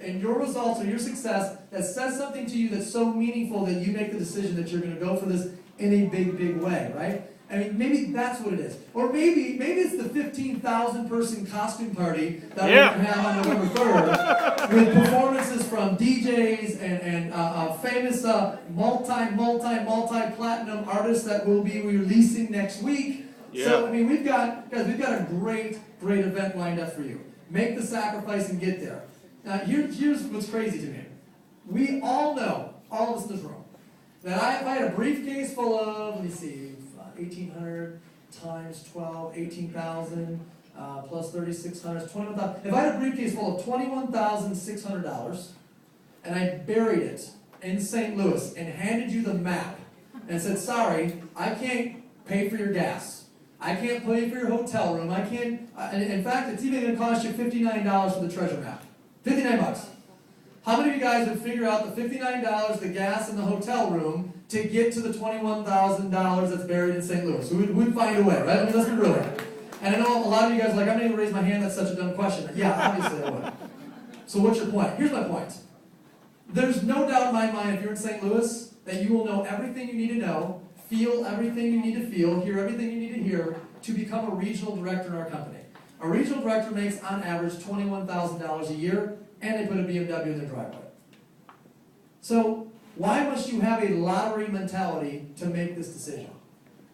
and your results or your success that says something to you that's so meaningful that you make the decision that you're going to go for this in a big, big way, right? I mean, maybe that's what it is. Or maybe it's the 15,000 person costume party that we're going to have on November 3rd with performances from DJs and famous multi-platinum artists that we'll be releasing next week. Yeah. So, I mean, we've got a great event lined up for you. Make the sacrifice and get there. Now, here's what's crazy to me. We all know, all of us in this room, that if I had a briefcase full of, let me see, 1,800 times 12, 18,000 plus 3,600, 21,000. If I had a briefcase full of $21,600 and I buried it in St. Louis and handed you the map and said, sorry, I can't pay for your gas. I can't pay for your hotel room. I can't, in fact, it's even going to cost you $59 for the treasure map. 59 bucks. How many of you guys would figure out the $59, the gas, and the hotel room to get to the $21,000 that's buried in St. Louis? We'd find a way, right? I mean, let's be real. And I know a lot of you guys are like, I'm not even raise my hand, that's such a dumb question. Yeah, obviously I would. So what's your point? Here's my point. There's no doubt in my mind, if you're in St. Louis, that you will know everything you need to know, feel everything you need to feel, hear everything you need to hear to become a regional director in our company. A regional director makes, on average, $21,000 a year, and they put a BMW in their driveway. So, why must you have a lottery mentality to make this decision?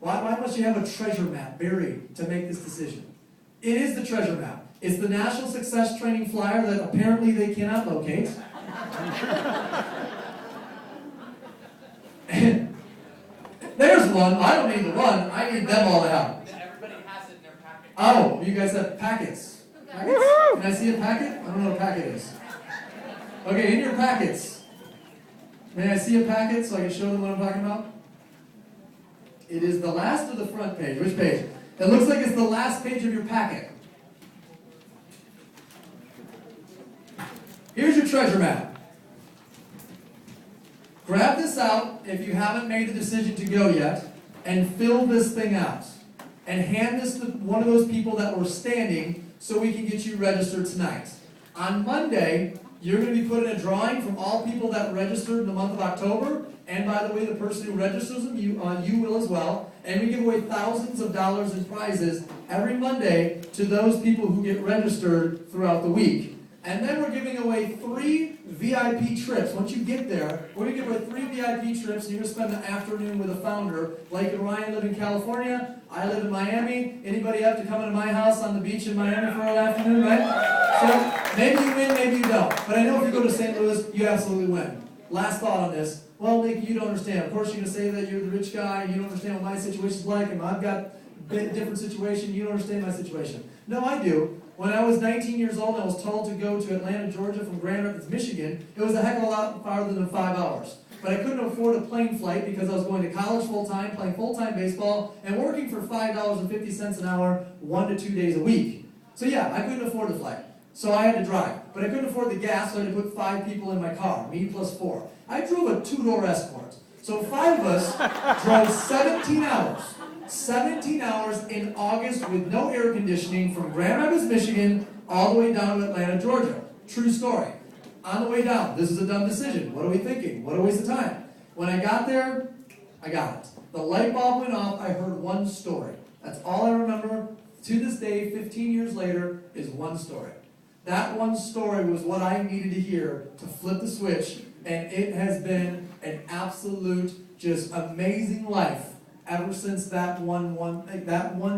Why must you have a treasure map buried to make this decision? It is the treasure map. It's the National Success Training flyer that apparently they cannot locate. There's one. I don't need the one. I need them all out. Everybody has it in their packet. Oh, you guys have packets. Packets? Can I see a packet? I don't know what a packet is. Okay, in your packets. May I see a packet so I can show them what I'm talking about? It is the last or the front page? Which page? It looks like it's the last page of your packet. Here's your treasure map. Grab this out if you haven't made the decision to go yet, and fill this thing out. And hand this to one of those people that were standing so we can get you registered tonight. On Monday, you're going to be put in a drawing from all people that registered in the month of October. And by the way, the person who registers them, you will as well. And we give away thousands of dollars in prizes every Monday to those people who get registered throughout the week. And then we're giving away 3 VIP trips. Once you get there, we're going to give away 3 VIP trips, and you're going to spend the afternoon with a founder. Blake and Ryan live in California. I live in Miami. Anybody have to come into my house on the beach in Miami for an afternoon, right? So maybe you win, maybe you don't. But I know if you go to St. Louis, you absolutely win. Last thought on this. Well, Nick, you don't understand. Of course, you're going to say that you're the rich guy, and you don't understand what my situation's like, and I've got a bit different situation. You don't understand my situation. No, I do. When I was 19 years old, I was told to go to Atlanta, Georgia from Grand Rapids, Michigan. It was a heck of a lot farther than 5 hours. But I couldn't afford a plane flight because I was going to college full-time, playing full-time baseball, and working for $5.50 an hour, 1 to 2 days a week. So yeah, I couldn't afford the flight. So I had to drive. But I couldn't afford the gas, so I had to put 5 people in my car, me plus 4. I drove a 2-door Escort. So 5 of us drove 17 hours. 17 hours in August with no air conditioning from Grand Rapids, Michigan, all the way down to Atlanta, Georgia. True story. On the way down, this is a dumb decision. What are we thinking? What a waste of time. When I got there, I got it. The light bulb went off. I heard one story. That's all I remember to this day, 15 years later, is one story. That one story was what I needed to hear to flip the switch, and it has been an absolute, just amazing life ever since that one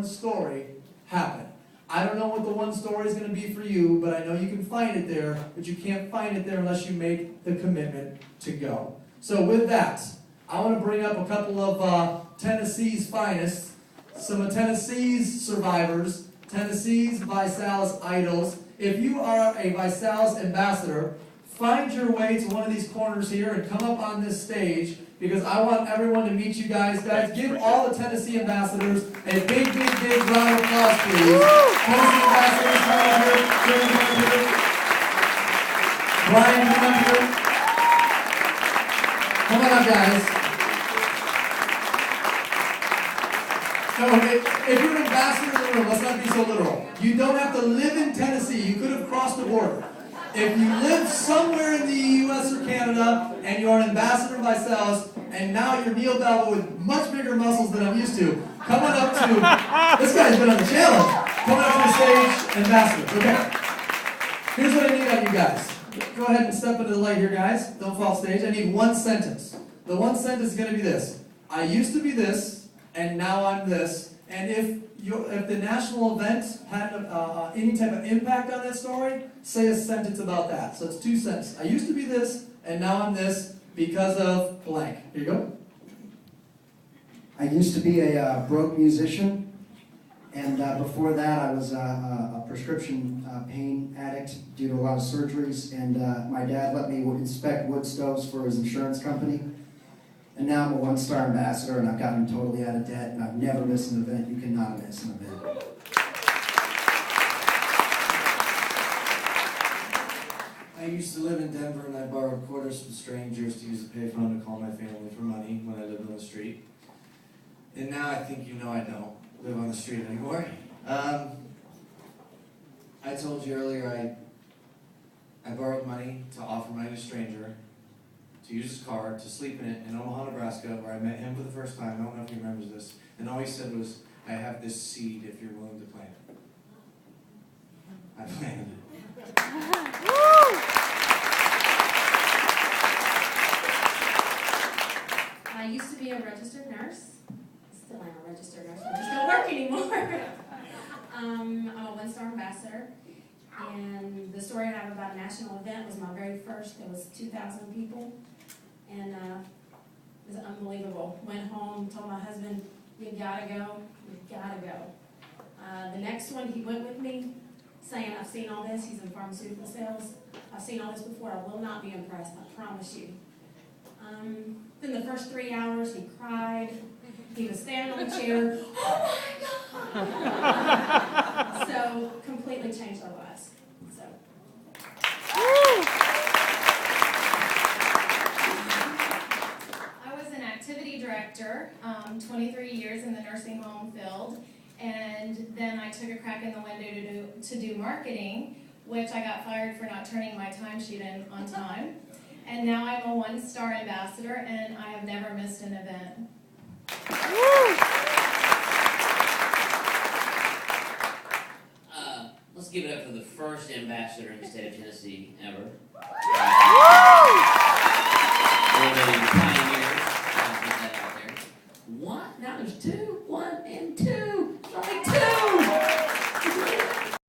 story happened. I don't know what the one story is going to be for you, but I know you can find it there, but you can't find it there unless you make the commitment to go. So with that, I want to bring up a couple of Tennessee's finest, some of Tennessee's survivors, Tennessee's ViSalus idols. If you are a ViSalus ambassador, find your way to one of these corners here and come up on this stage, because I want everyone to meet you guys. Guys, give all the Tennessee ambassadors a big, big, big round of applause, please. Tennessee ambassadors, come up here. Brian, come up here. Come on up, guys. So if you're an ambassador in the room, let's not be so literal. You don't have to live in Tennessee. You could have crossed the border. If you live somewhere in the U.S. or Canada and you're an ambassador by sales, and now you're Neil Belva with much bigger muscles than I'm used to, coming up to, this guy's been on the challenge, coming up to the stage, ambassadors, okay? Here's what I need on you guys. Go ahead and step into the light here, guys. Don't fall off stage. I need one sentence. The one sentence is going to be this. I used to be this, and now I'm this. And if the national event had any type of impact on that story, say a sentence about that. So it's 2 sentences. I used to be this, and now I'm this because of blank. Here you go. I used to be a broke musician, and before that I was a prescription pain addict due to a lot of surgeries, and my dad let me inspect wood stoves for his insurance company. And now I'm a one-star ambassador, and I've gotten totally out of debt, and I've never missed an event. You cannot miss an event. I used to live in Denver, and I borrowed quarters from strangers to use a payphone to call my family for money when I lived on the street. And now I think you know I don't live on the street anymore. I told you earlier I borrowed money to offer money to a stranger, to use his car, to sleep in it in Omaha, Nebraska, where I met him for the first time. I don't know if he remembers this. And all he said was, I have this seed if you're willing to plant it. I planted it. I used to be a registered nurse. Still am a registered nurse. I just don't work anymore. I'm a one-star ambassador. And the story I have about a national event was my very first. There was 2,000 people. And it was unbelievable. Went home, told my husband, you gotta go, you gotta go. The next one, he went with me, saying, I've seen all this. He's in pharmaceutical sales. I've seen all this before. I will not be impressed, I promise you. In the first 3 hours, he cried. He was standing on the chair. Oh my God! So, completely changed our lives. So. I was an activity director, 23 years in the nursing home field, and then I took a crack in the window to do marketing, which I got fired for not turning my timesheet in on time. And now I'm a one-star ambassador, and I have never missed an event. Let's give it up for the first ambassador in the state of Tennessee ever. We're the pioneer